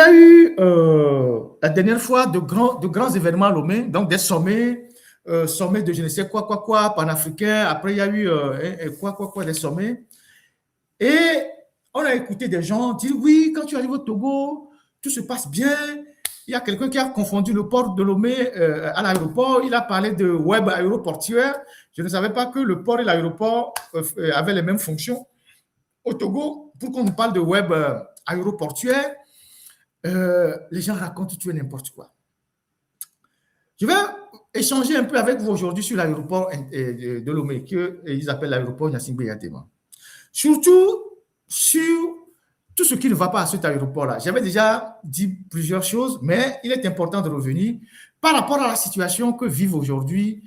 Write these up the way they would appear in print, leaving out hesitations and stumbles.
a eu la dernière fois de grands événements à Lomé, donc des sommets, sommets de je ne sais quoi, panafricains. Après, il y a eu des sommets. Et on a écouté des gens dire oui, quand tu arrives au Togo, tout se passe bien. Il y a quelqu'un qui a confondu le port de Lomé à l'aéroport. Il a parlé de web aéroportuaire. Je ne savais pas que le port et l'aéroport avaient les mêmes fonctions. Au Togo, pour qu'on nous parle de web aéroportuaire, les gens racontent tout et n'importe quoi. Je vais échanger un peu avec vous aujourd'hui sur l'aéroport de Lomé, qu'ils appellent l'aéroport Gnassingbé Yatema. Surtout sur tout ce qui ne va pas à cet aéroport-là. J'avais déjà dit plusieurs choses, mais il est important de revenir par rapport à la situation que vivent aujourd'hui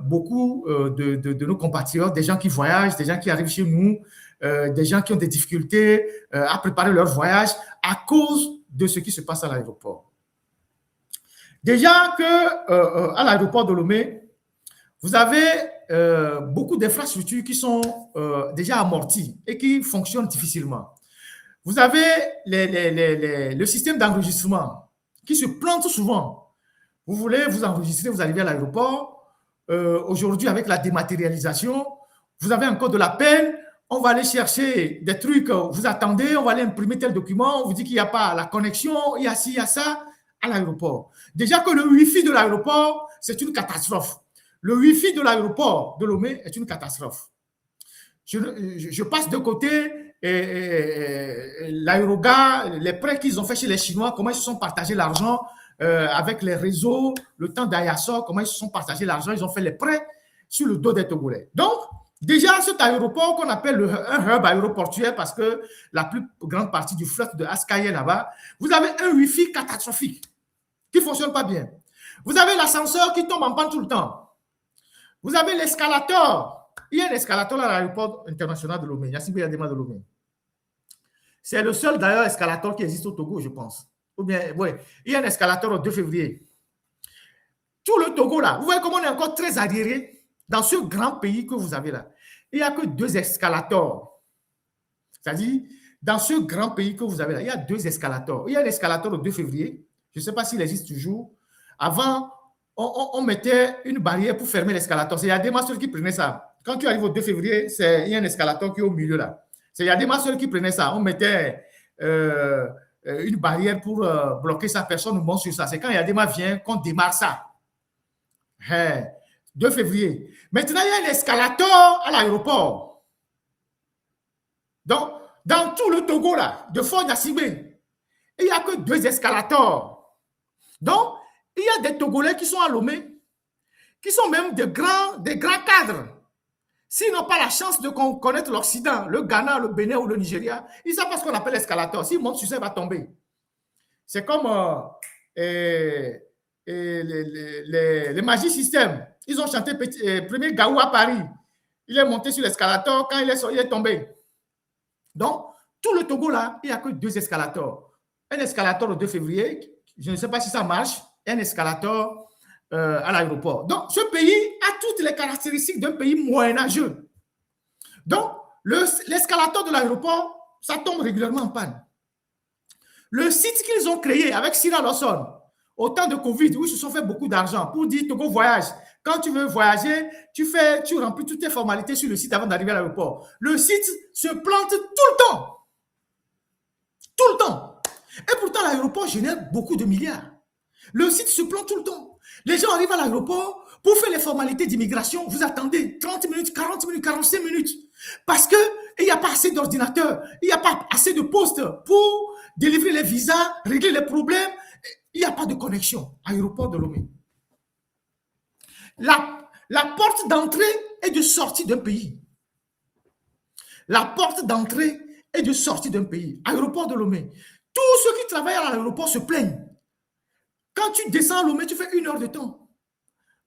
beaucoup de nos compatriotes, des gens qui voyagent, des gens qui arrivent chez nous, des gens qui ont des difficultés à préparer leur voyage à cause de ce qui se passe à l'aéroport. Déjà que à l'aéroport de Lomé, vous avez beaucoup d'infrastructures qui sont déjà amorties et qui fonctionnent difficilement. Vous avez le système d'enregistrement qui se plante souvent. Vous voulez vous enregistrer, vous arrivez à l'aéroport. Aujourd'hui, avec la dématérialisation, vous avez encore de la peine. On va aller chercher des trucs, vous attendez, on va aller imprimer tel document, on vous dit qu'il n'y a pas la connexion, il y a ci, il y a ça à l'aéroport. Déjà que le Wi-Fi de l'aéroport, c'est une catastrophe. Le Wi-Fi de l'aéroport de Lomé est une catastrophe. Je passe de côté l'aérogare, les prêts qu'ils ont fait chez les Chinois, comment ils se sont partagés l'argent avec les réseaux, le temps d'Ayasor, comment ils se sont partagés l'argent, ils ont fait les prêts sur le dos des Togolais. Donc, déjà, cet aéroport qu'on appelle un hub aéroportuaire parce que la plus grande partie du fret de Askaye est là-bas, vous avez un Wi-Fi catastrophique qui ne fonctionne pas bien. Vous avez l'ascenseur qui tombe en panne tout le temps. Vous avez l'escalator. Il y a un escalator à l'aéroport international de Lomé, Gnassingbé Yatema de Lomé. C'est le seul d'ailleurs escalator qui existe au Togo, je pense. Ou bien, ouais, il y a un escalator au 2 février. Tout le Togo là, vous voyez comment on est encore très arriéré dans ce grand pays que vous avez là. Il n'y a que 2 escalators. C'est-à-dire, dans ce grand pays que vous avez là, il y a 2 escalators. Il y a l'escalator au 2 février. Je ne sais pas s'il existe toujours. Avant, on mettait une barrière pour fermer l'escalator. C'est Yadema seul qui prenait ça. Quand tu arrives au 2 février, il y a un escalator qui est au milieu là. C'est Yadema seul qui prenait ça. On mettait une barrière pour bloquer sa personne, on monte sur ça. C'est quand Yadema vient qu'on démarre ça. 2 février. Maintenant, il y a un escalator à l'aéroport. Donc, dans tout le Togo là, de Fort Gnassingbé, il n'y a que 2 escalators. Donc, il y a des Togolais qui sont à Lomé, qui sont même des grands cadres. S'ils n'ont pas la chance de connaître l'Occident, le Ghana, le Bénin ou le Nigeria, ils savent pas ce qu'on appelle escalator. S'ils montent sur ça, il va tomber. C'est comme les Magic System. Ils ont chanté premier Gaou à Paris. Il est monté sur l'escalator. Quand il est tombé. Donc, tout le Togo là, il n'y a que 2 escalators. Un escalator le 2 février, je ne sais pas si ça marche, et un escalator à l'aéroport. Donc, ce pays a toutes les caractéristiques d'un pays moyenâgeux. Donc, l'escalator de l'aéroport, ça tombe régulièrement en panne. Le site qu'ils ont créé avec Cyril Lawson, au temps de Covid, où ils se sont fait beaucoup d'argent pour dire Togo voyage. Quand tu veux voyager, tu remplis toutes tes formalités sur le site avant d'arriver à l'aéroport. Le site se plante tout le temps. Tout le temps. Et pourtant, l'aéroport génère beaucoup de milliards. Le site se plante tout le temps. Les gens arrivent à l'aéroport pour faire les formalités d'immigration. Vous attendez 30 minutes, 40 minutes, 45 minutes. Parce qu'il n'y a pas assez d'ordinateurs, il n'y a pas assez de postes pour délivrer les visas, régler les problèmes. Il n'y a pas de connexion. Aéroport de Lomé. La porte d'entrée et de sortie d'un pays. La porte d'entrée et de sortie d'un pays. Aéroport de Lomé. Tous ceux qui travaillent à l'aéroport se plaignent. Quand tu descends à Lomé, tu fais 1 heure de temps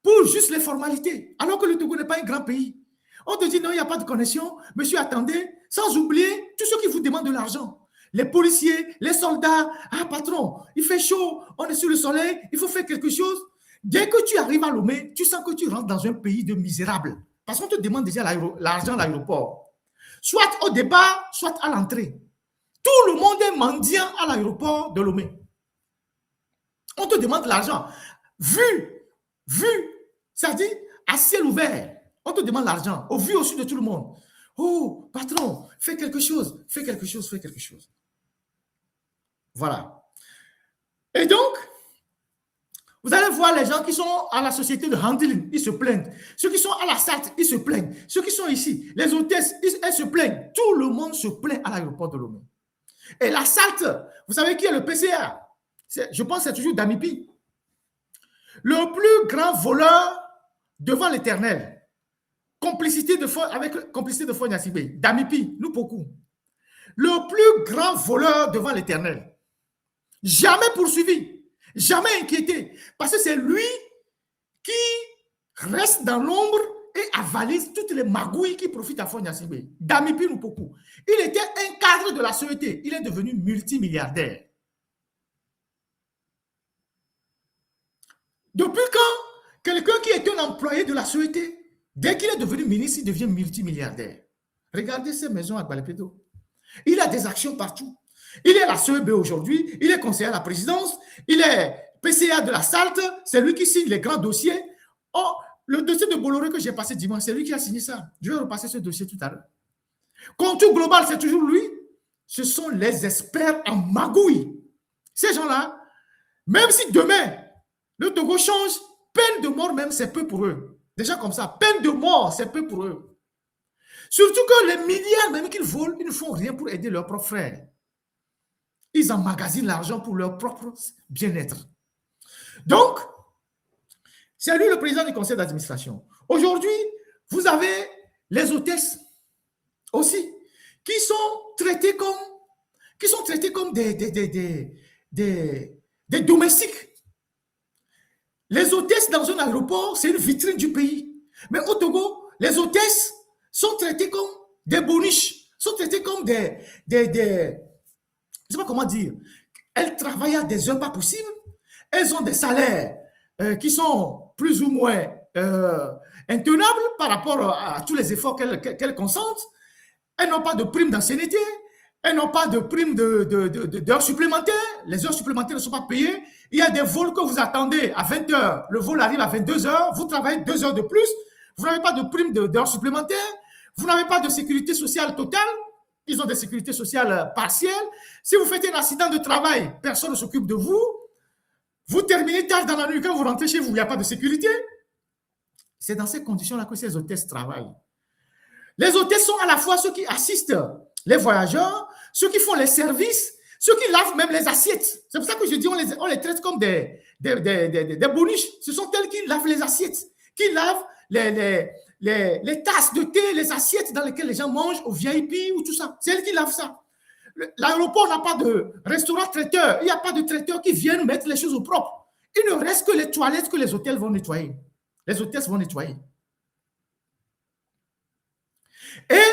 pour juste les formalités, alors que le Togo n'est pas un grand pays. On te dit non, il n'y a pas de connexion. Monsieur, attendez, sans oublier tous ceux qui vous demandent de l'argent. Les policiers, les soldats. Ah, patron, il fait chaud, on est sur le soleil, il faut faire quelque chose. Dès que tu arrives à Lomé, tu sens que tu rentres dans un pays de misérables. Parce qu'on te demande déjà l'argent à l'aéroport. Soit au départ, soit à l'entrée. Tout le monde est mendiant à l'aéroport de Lomé. On te demande l'argent. Vu, ça dit à ciel ouvert. On te demande l'argent, au vu au-dessus de tout le monde. Oh, patron, fais quelque chose, fais quelque chose, fais quelque chose. Voilà. Et donc, vous allez voir les gens qui sont à la société de handling, ils se plaignent. Ceux qui sont à la SAT, ils se plaignent. Ceux qui sont ici, les hôtesses, elles se plaignent. Tout le monde se plaint à l'aéroport de Lomé. Et la SAT, vous savez qui est le PCA? Je pense que c'est toujours Damipi. Le plus grand voleur devant l'Éternel. Complicité de Fonia Sibé. Damipi, nous beaucoup. Le plus grand voleur devant l'Éternel. Jamais poursuivi, jamais inquiété. Parce que c'est lui qui reste dans l'ombre et avalise toutes les magouilles qui profitent à Fonia Sibé. Damipi, nous beaucoup. Il était un cadre de la société. Il est devenu multimilliardaire. Depuis quand quelqu'un qui est un employé de la société, dès qu'il est devenu ministre, il devient multimilliardaire. Regardez ces maisons à Gualepedo. Il a des actions partout. Il est à la CEB aujourd'hui, il est conseiller à la présidence, il est PCA de la SALT, c'est lui qui signe les grands dossiers. Oh, le dossier de Bolloré que j'ai passé dimanche, c'est lui qui a signé ça. Je vais repasser ce dossier tout à l'heure. Contour global, c'est toujours lui. Ce sont les experts en magouille. Ces gens-là, même si demain, le Togo change, peine de mort même, c'est peu pour eux. Déjà comme ça, peine de mort, c'est peu pour eux. Surtout que les milliards même qu'ils volent, ils ne font rien pour aider leurs propres frères. Ils emmagasinent l'argent pour leur propre bien-être. Donc, c'est lui le président du conseil d'administration. Aujourd'hui, vous avez les hôtesses aussi, qui sont traités comme des domestiques. Les hôtesses dans un aéroport, c'est une vitrine du pays. Mais au Togo, les hôtesses sont traitées comme des boniches, sont traitées comme des je ne sais pas comment dire. Elles travaillent à des heures pas possibles. Elles ont des salaires qui sont plus ou moins intenables par rapport à tous les efforts qu'elles consentent. Elles n'ont pas de prime d'ancienneté. Elles n'ont pas de prime d'heures supplémentaires. Les heures supplémentaires ne sont pas payées. Il y a des vols que vous attendez à 20 heures. Le vol arrive à 22 heures. Vous travaillez 2 heures de plus. Vous n'avez pas de prime d'heures supplémentaires. Vous n'avez pas de sécurité sociale totale. Ils ont des sécurités sociales partielles. Si vous faites un accident de travail, personne ne s'occupe de vous. Vous terminez tard dans la nuit. Quand vous rentrez chez vous, il n'y a pas de sécurité. C'est dans ces conditions-là que ces hôtesses travaillent. Les hôtesses sont à la fois ceux qui assistent les voyageurs, ceux qui font les services, ceux qui lavent même les assiettes. C'est pour ça que je dis on les traite comme des boniches. Ce sont elles qui lavent les assiettes, qui lavent les tasses de thé, les assiettes dans lesquelles les gens mangent au VIP ou tout ça. C'est elles qui lavent ça. L'aéroport n'a pas de restaurant traiteur. Il n'y a pas de traiteur qui viennent mettre les choses au propre. Il ne reste que les toilettes que les hôtels vont nettoyer. Les hôtesses vont nettoyer. Et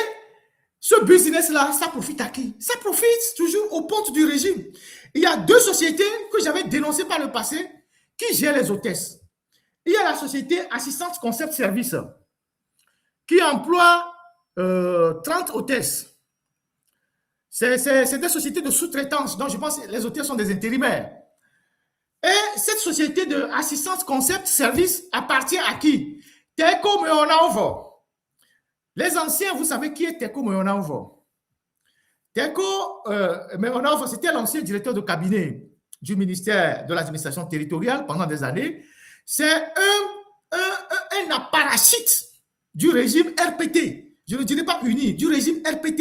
ce business-là, ça profite à qui? Ça profite toujours aux pontes du régime. Il y a 2 sociétés que j'avais dénoncées par le passé qui gèrent les hôtesses. Il y a la société Assistance Concept Service qui emploie 30 hôtesses. C'est des sociétés de sous-traitance, donc je pense que les hôtesses sont des intérimaires. Et cette société d'Assistance Concept Service appartient à qui? Teko Meonaovo. Les anciens, vous savez qui est Teko Meonaovo? Teko Meonaovo, c'était l'ancien directeur de cabinet du ministère de l'administration territoriale pendant des années. C'est un apparatchik du régime RPT. Je ne dirais pas uni, du régime RPT.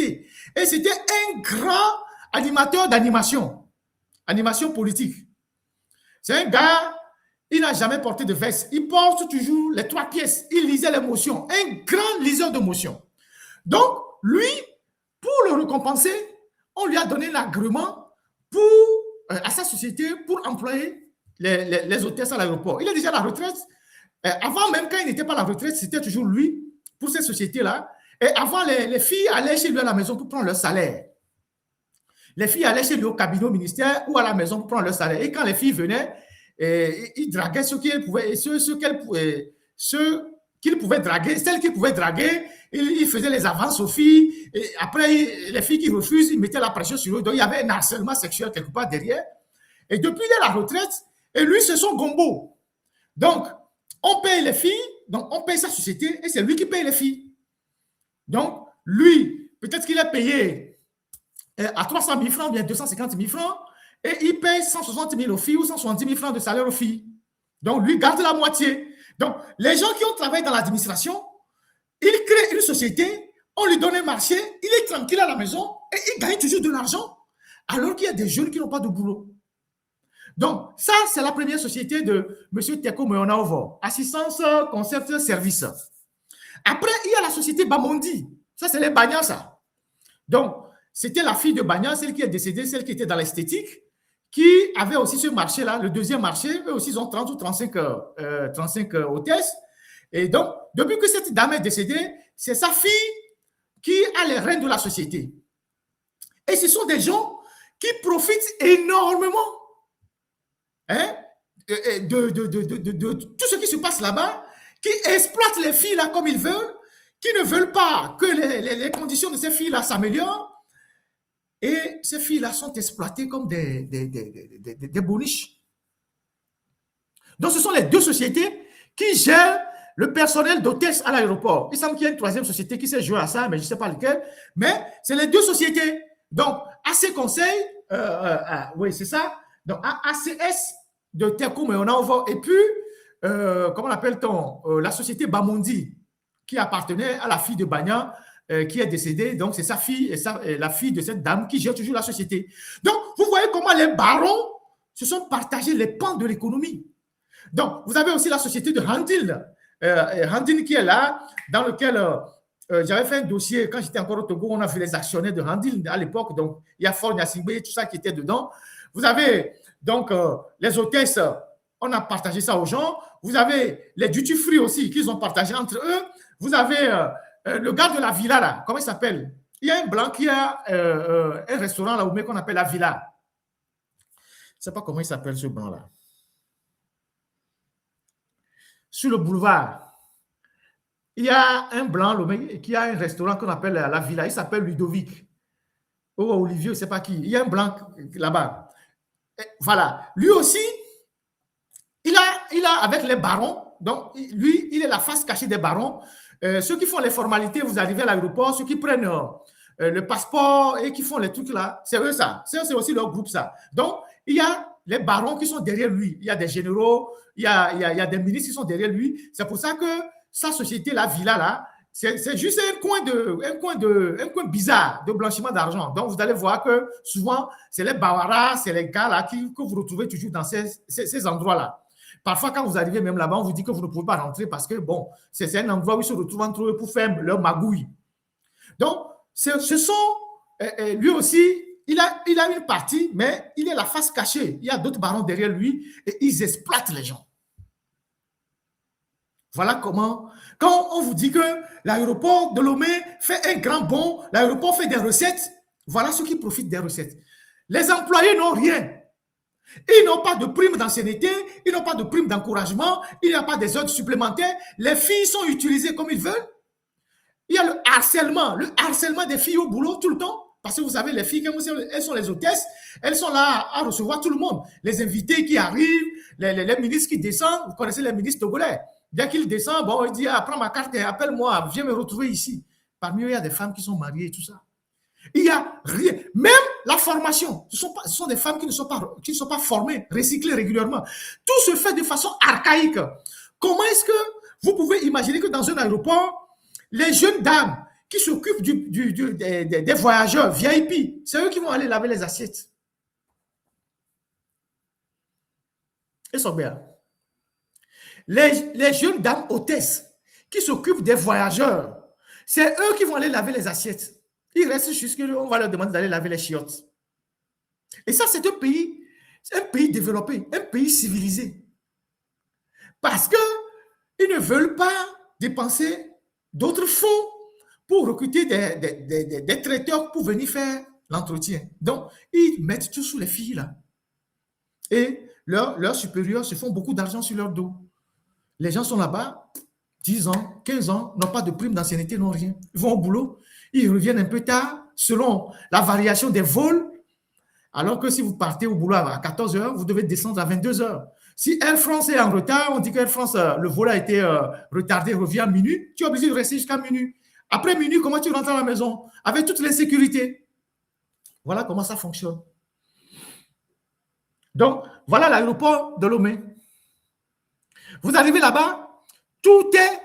Et c'était un grand animateur d'animation, animation politique. C'est un gars, il n'a jamais porté de veste. Il porte toujours les 3 pièces. Il lisait les motions. Un grand liseur de motions. Donc, lui, pour le récompenser, on lui a donné l'agrément à sa société pour employer les hôtesses à l'aéroport. Il est déjà à la retraite. Avant, même quand il n'était pas à la retraite, c'était toujours lui pour cette société-là. Et avant, les filles allaient chez lui à la maison pour prendre leur salaire. Les filles allaient chez lui au cabinet au ministère ou à la maison pour prendre leur salaire. Et quand les filles venaient, ils draguaient ceux qu'ils pouvaient draguer, celles qu'ils pouvaient draguer, ils faisaient les avances aux filles Et après, les filles qui refusent, ils mettaient la pression sur eux. Donc, il y avait un harcèlement sexuel quelque part derrière. Et depuis, il est à la retraite. Et lui, c'est son gombo. Donc, on paye les filles, donc on paye sa société, et c'est lui qui paye les filles. Donc, lui, peut-être qu'il est payé à 300 000 francs, bien 250 000 francs, et il paye 160 000 aux filles ou 170 000 francs de salaire aux filles. Donc, lui garde la moitié. Donc, les gens qui ont travaillé dans l'administration, ils créent une société, on lui donne un marché, il est tranquille à la maison et il gagne toujours de l'argent, alors qu'il y a des jeunes qui n'ont pas de boulot. Donc, ça, c'est la première société de M. Teko Meonaovo, assistance, concept, service. Après, il y a la société Bamondi. Ça, c'est les Bagnans, ça. Donc, c'était la fille de Bagnan, celle qui est décédée, celle qui était dans l'esthétique, qui avait aussi ce marché-là, le deuxième marché. Eux aussi, ils ont 30 ou 35 hôtesses. Et donc, depuis que cette dame est décédée, c'est sa fille qui a les rênes de la société. Et ce sont des gens qui profitent énormément de tout ce qui se passe là-bas, qui exploitent les filles là comme ils veulent, qui ne veulent pas que les conditions de ces filles-là s'améliorent. Et ces filles-là sont exploitées comme des boniches. Donc, ce sont les deux sociétés qui gèrent le personnel d'hôtesse à l'aéroport. Il semble qu'il y a une troisième société qui s'est jouée à ça, mais je ne sais pas lequel. Mais c'est les deux sociétés. Donc, AC Conseil, oui, c'est ça. Donc, ACS de Teko Meonaovo, et puis, comment l'appelle-t-on, la société Bamondi, qui appartenait à la fille de Bagnan, qui est décédée. Donc, c'est sa fille et la fille de cette dame qui gère toujours la société. Donc, vous voyez comment les barons se sont partagés les pans de l'économie. Donc, vous avez aussi la société de Handil. Handil qui est là, dans lequel j'avais fait un dossier quand j'étais encore au Togo. On a vu les actionnaires de Handil à l'époque. Donc, il y a Fort Nyasingbe, tout ça qui était dedans. Vous avez donc les hôtesses, on a partagé ça aux gens. Vous avez les duty free aussi qu'ils ont partagé entre eux. Vous avez le gars de la villa là, comment il s'appelle? Il y a un blanc qui a un restaurant là où qu'on appelle la villa. Je ne sais pas comment il s'appelle ce blanc là. Sur le boulevard, il y a un blanc qui a un restaurant qu'on appelle la villa. Il s'appelle Ludovic. Oh, Olivier, je ne sais pas qui. Il y a un blanc là-bas. Voilà. Lui aussi, il a avec les barons, donc lui, il est la face cachée des barons. Ceux qui font les formalités, vous arrivez à l'aéroport, ceux qui prennent le passeport et qui font les trucs là, c'est eux ça. C'est aussi leur groupe ça. Donc, il y a les barons qui sont derrière lui. Il y a des généraux, il y a des ministres qui sont derrière lui. C'est pour ça que sa société, la villa là, c'est juste un coin bizarre de blanchiment d'argent. Donc, vous allez voir que souvent, c'est les Bawara, c'est les gars là que vous retrouvez toujours dans ces endroits-là. Parfois, quand vous arrivez même là-bas, on vous dit que vous ne pouvez pas rentrer parce que, bon, c'est un endroit où ils se retrouvent entre eux pour faire leur magouille. Donc, lui aussi, il a une partie, mais il est la face cachée. Il y a d'autres barons derrière lui et ils exploitent les gens. Voilà comment, quand on vous dit que l'aéroport de Lomé fait un grand bond, l'aéroport fait des recettes, voilà ceux qui profitent des recettes. Les employés n'ont rien. Ils n'ont pas de prime d'ancienneté, ils n'ont pas de prime d'encouragement, il n'y a pas des heures supplémentaires. Les filles sont utilisées comme ils veulent. Il y a le harcèlement des filles au boulot tout le temps. Parce que vous savez, les filles, elles sont les hôtesses, elles sont là à recevoir tout le monde. Les invités qui arrivent, les ministres qui descendent, vous connaissez les ministres togolais. Dès qu'ils descendent, bon, il dit, prends ma carte et appelle-moi, viens me retrouver ici. Parmi eux, il y a des femmes qui sont mariées et tout ça. Il n'y a rien. Même la formation, ce sont des femmes qui ne sont pas formées, recyclées régulièrement. Tout se fait de façon archaïque. Comment est-ce que vous pouvez imaginer que dans un aéroport, les jeunes dames qui s'occupent des voyageurs VIP, c'est eux qui vont aller laver les assiettes. Ils sont bien. Les jeunes dames hôtesses qui s'occupent des voyageurs, c'est eux qui vont aller laver les assiettes. Ils restent jusqu'on va leur demander d'aller laver les chiottes. Et ça, c'est un pays développé, un pays civilisé. Parce qu'ils ne veulent pas dépenser d'autres fonds pour recruter des traiteurs pour venir faire l'entretien. Donc, ils mettent tout sous les filles là. Et leurs supérieurs se font beaucoup d'argent sur leur dos. Les gens sont là-bas, 10 ans, 15 ans, n'ont pas de prime d'ancienneté, n'ont rien. Ils vont au boulot, ils reviennent un peu tard, selon la variation des vols, alors que si vous partez au boulot à 14 heures, vous devez descendre à 22 heures. Si Air France est en retard, on dit qu'Air France, le vol a été retardé, revient à minuit, tu es obligé de rester jusqu'à minuit. Après minuit, comment tu rentres à la maison? Avec toute l'insécurité. Voilà comment ça fonctionne. Donc, voilà l'aéroport de Lomé. Vous arrivez là-bas, tout est,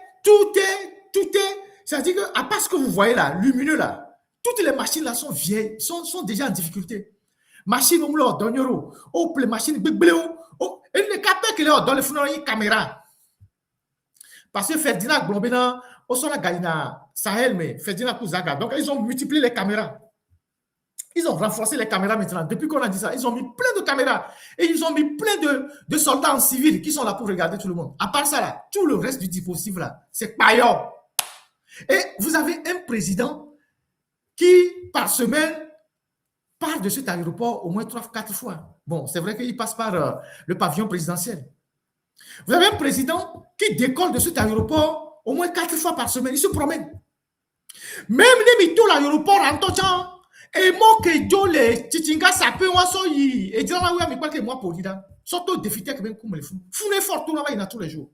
c'est-à-dire qu'à part ce que vous voyez là, lumineux là, toutes les machines là sont vieilles, sont déjà en difficulté. Machine au mlo, donnero, les machines bébléo, et les capteurs qui sont dans le fond de caméra. Parce que Ferdinand Glombena, au son la Gaïna, Sahel, mais Ferdinand Kouzaga, donc ils ont multiplié les caméras. Ils ont renforcé les caméras maintenant. Depuis qu'on a dit ça, ils ont mis plein de caméras et ils ont mis plein de soldats en civil qui sont là pour regarder tout le monde. À part ça, là, tout le reste du dispositif, là, c'est paillon. Et vous avez un président qui, par semaine, part de cet aéroport au moins 3-4 fois. Bon, c'est vrai qu'il passe par le pavillon présidentiel. Vous avez un président qui décolle de cet aéroport au moins 4 fois par semaine. Il se promène. Même les mythos, l'aéroport en tout temps. Et moi, que Dieu les Tichinga, ça peut, moi, so yi. Et dire, là, oui, mais quoi que moi, pour dire, surtout défi, que même comme les fous. Fou l'effort, tout là, il y en a tous les jours.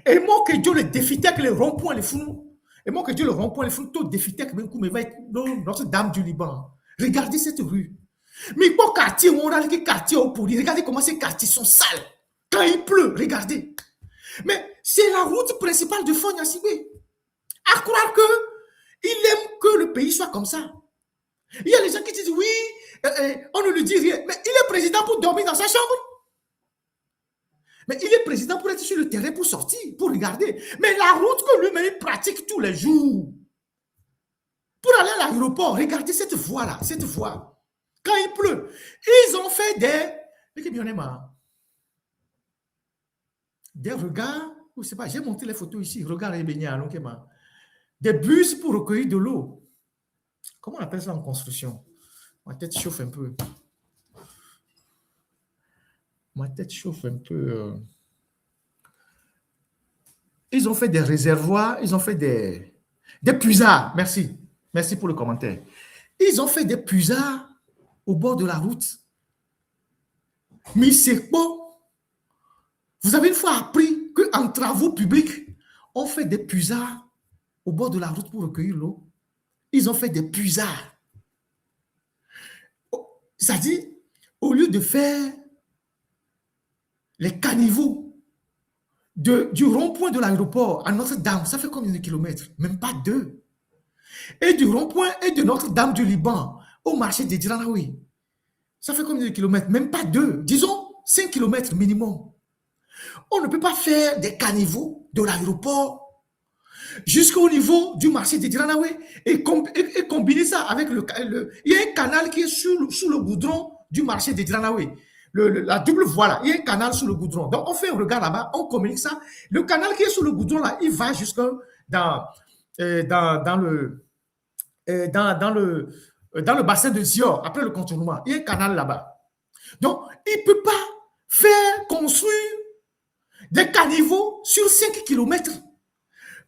Et moi, que Dieu les défi, que les ronds-points, les fous. Et moi, que Dieu le rond-point, les fous, tout défi, que même comme il va être notre dame du Liban. Regardez cette rue. Mais quoi, quartier, on a les quartiers au pourri. Regardez comment ces quartiers sont sales. Quand il pleut, regardez. Mais c'est la route principale de Fonya Sibé. À croire que il aime que le pays soit comme ça. Il y a les gens qui disent oui, on ne lui dit rien. Mais il est président pour dormir dans sa chambre. Mais il est président pour être sur le terrain, pour sortir, pour regarder. Mais la route que lui-même pratique tous les jours, pour aller à l'aéroport, regardez cette voie-là, cette voie. Quand il pleut, ils ont fait des regards, je ne sais pas, j'ai monté les photos ici, regarde les baignades, des bus pour recueillir de l'eau. Comment on appelle ça en construction? Ma tête chauffe un peu. Ils ont fait des réservoirs, ils ont fait des puisards. Merci. Merci pour le commentaire. Ils ont fait des puisards au bord de la route. Mais c'est bon. Vous avez une fois appris qu'en travaux publics, on fait des puisards au bord de la route pour recueillir l'eau. Ils ont fait des puisards. C'est-à-dire, au lieu de faire les caniveaux du rond-point de l'aéroport à Notre-Dame, ça fait combien de kilomètres? Même pas 2. Et du rond-point et de Notre-Dame du Liban au marché des Djiranaoui, ça fait combien de kilomètres? Même pas 2. Disons 5 kilomètres minimum. On ne peut pas faire des caniveaux de l'aéroport jusqu'au niveau du marché des Djiranaoui et combiner ça avec il y a un canal qui est sous le goudron du marché des Djiranaoui. La double voie là, il y a un canal sous le goudron. Donc, on fait un regard là-bas, on communique ça. Le canal qui est sous le goudron là, il va jusque dans le bassin de Zior, après le contournement. Il y a un canal là-bas. Donc, il ne peut pas faire construire des caniveaux sur 5 km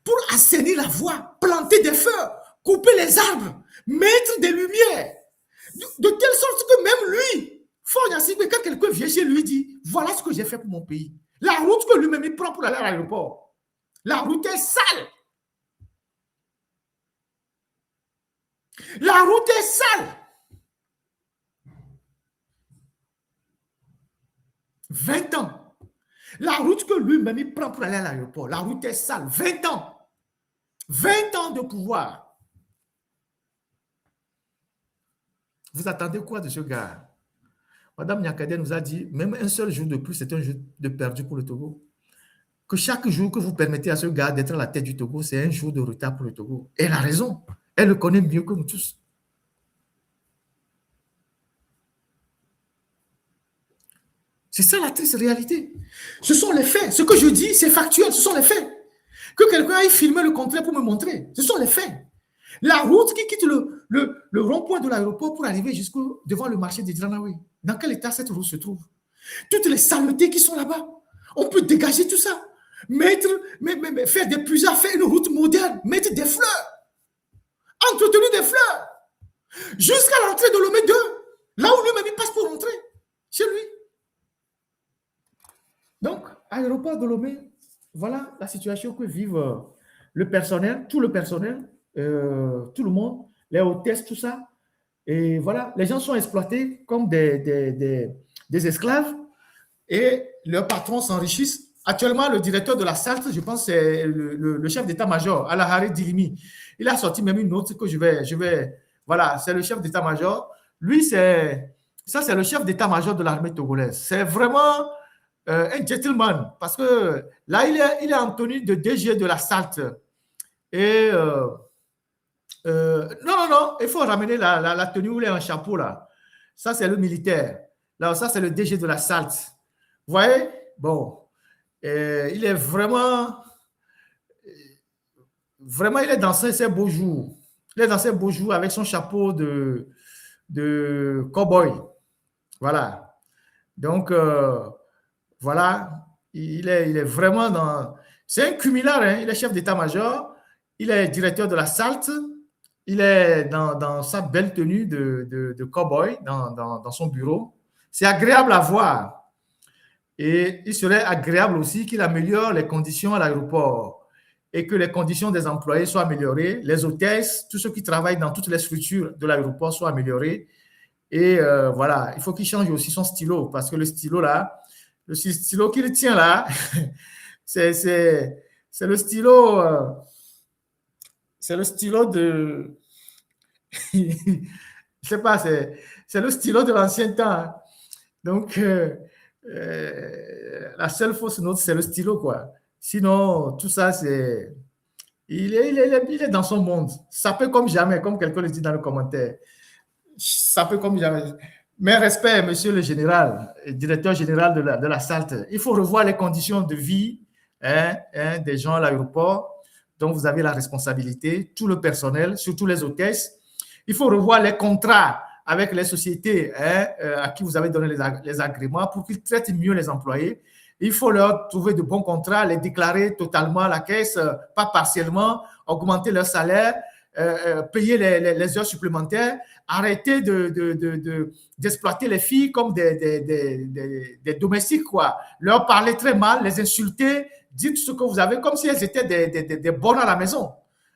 pour assainir la voie, planter des feux, couper les arbres, mettre des lumières. De telle sorte que même lui, quand quelqu'un vient chez lui, dit voilà ce que j'ai fait pour mon pays. La route que lui-même il prend pour aller à l'aéroport, la route est sale. La route est sale. 20 ans. La route que lui-même il prend pour aller à l'aéroport, la route est sale. 20 ans. 20 ans de pouvoir. Vous attendez quoi de ce gars? Madame Nyakadé nous a dit, même un seul jour de plus, c'est un jour de perdu pour le Togo. Que chaque jour que vous permettez à ce gars d'être à la tête du Togo, c'est un jour de retard pour le Togo. Et elle a raison. Elle le connaît mieux que nous tous. C'est ça la triste réalité. Ce sont les faits. Ce que je dis, c'est factuel. Ce sont les faits. Que quelqu'un aille filmer le contraire pour me montrer. Ce sont les faits. La route qui quitte le rond-point de l'aéroport pour arriver jusqu'au devant le marché des Djiranaoui. Dans quel état cette route se trouve? Toutes les saletés qui sont là-bas. On peut dégager tout ça. faire des puisards, faire une route moderne, mettre des fleurs, entretenir des fleurs, jusqu'à l'entrée de Lomé 2, là où lui-même il passe pour rentrer, chez lui. Donc, aéroport de Lomé, voilà la situation que vivent le personnel, tout le personnel, tout le monde, les hôtesses, tout ça. Et voilà, les gens sont exploités comme des esclaves et leurs patrons s'enrichissent. Actuellement, le directeur de la SALT, je pense, c'est le chef d'état-major, Alahari Dilimi. Il a sorti même une note que je vais voilà, c'est le chef d'état-major. Lui, c'est le chef d'état-major de l'armée togolaise. C'est vraiment un gentleman parce que là, il est en tenue de DG de la SALT. Et non, il faut ramener la tenue où il est en chapeau là. Ça, c'est le militaire. Là, ça, c'est le DG de la SALT. Vous voyez? Bon, il est vraiment, il est dans ses beaux jours. Il est dans ses beaux jours avec son chapeau de cow-boy. Voilà. Donc, voilà, il est vraiment dans... C'est un cumulard, hein? Il est chef d'état-major, il est directeur de la SALT, il est dans sa belle tenue de cow-boy dans son bureau. C'est agréable à voir. Et il serait agréable aussi qu'il améliore les conditions à l'aéroport et que les conditions des employés soient améliorées, les hôtesses, tous ceux qui travaillent dans toutes les structures de l'aéroport soient améliorés. Et voilà, il faut qu'il change aussi son stylo parce que le stylo là, le stylo qu'il tient là, c'est le stylo, de, je sais pas, c'est le stylo de l'ancien temps. Donc, la seule fausse note, c'est le stylo, quoi. Sinon, tout ça, c'est... Il est dans son monde. Ça peut comme jamais, comme quelqu'un le dit dans le commentaire. Ça peut comme jamais. Mes respects, monsieur le général, directeur général de la SALT. Il faut revoir les conditions de vie des gens à l'aéroport dont vous avez la responsabilité, tout le personnel, surtout les hôtesses. Il faut revoir les contrats avec les sociétés à qui vous avez donné les agréments pour qu'ils traitent mieux les employés. Il faut leur trouver de bons contrats, les déclarer totalement à la caisse, pas partiellement, augmenter leur salaire, payer les heures supplémentaires, arrêter d'exploiter les filles comme des domestiques, quoi. Leur parler très mal, les insulter, dites ce que vous avez comme si elles étaient des bonnes à la maison.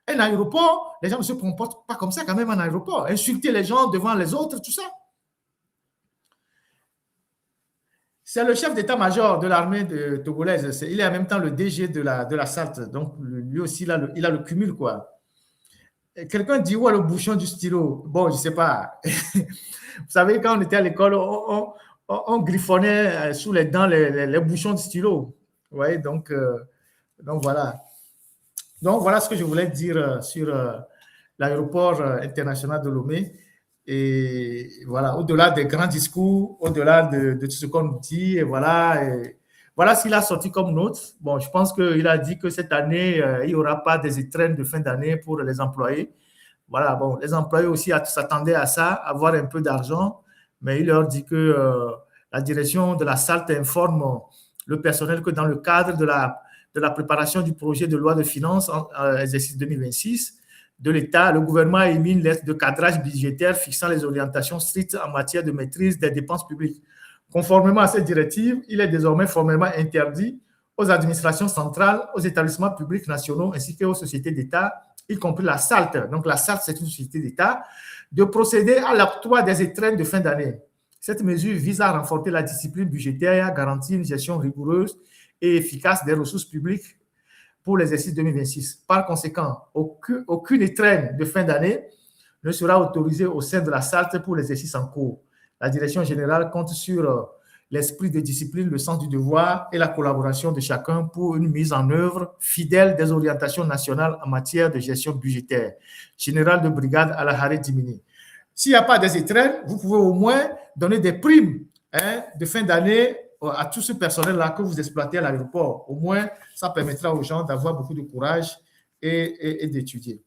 Un aéroport, les gens ne se comportent pas comme ça quand même en aéroport. Insulter les gens devant les autres, tout ça. C'est le chef d'état-major de l'armée togolaise. Il est en même temps le DG de la SALT. Donc, lui aussi, il a le cumul, quoi. Quelqu'un dit où est le bouchon du stylo? Bon, je ne sais pas. Vous savez, quand on était à l'école, on griffonnait sous les dents les bouchons du stylo. Vous voyez, donc voilà. Donc, voilà ce que je voulais dire sur l'aéroport international de Lomé. Et voilà, au-delà des grands discours, au-delà de tout ce qu'on nous dit, et voilà. Voilà ce qu'il a sorti comme note. Bon, je pense qu'il a dit que cette année, il n'y aura pas des étrennes de fin d'année pour les employés. Voilà, bon, les employés aussi s'attendaient à ça, à avoir un peu d'argent, mais il leur dit que la direction de la SALT informe le personnel que dans le cadre de la préparation du projet de loi de finances en exercice 2026 de l'État, le gouvernement a émis une lettre de cadrage budgétaire fixant les orientations strictes en matière de maîtrise des dépenses publiques. Conformément à cette directive, il est désormais formellement interdit aux administrations centrales, aux établissements publics nationaux ainsi qu'aux sociétés d'État, y compris la SALT. Donc la SALT, c'est une société d'État, de procéder à l'octroi des étrennes de fin d'année. Cette mesure vise à renforcer la discipline budgétaire et à garantir une gestion rigoureuse et efficace des ressources publiques pour l'exercice 2026. Par conséquent, aucune étrenne de fin d'année ne sera autorisée au sein de la SALT pour l'exercice en cours. La direction générale compte sur l'esprit de discipline, le sens du devoir et la collaboration de chacun pour une mise en œuvre fidèle des orientations nationales en matière de gestion budgétaire. Général de brigade Alahari Dimini. S'il n'y a pas des étrennes, vous pouvez au moins donner des primes de fin d'année à tout ce personnel-là que vous exploitez à l'aéroport. Au moins, ça permettra aux gens d'avoir beaucoup de courage et d'étudier.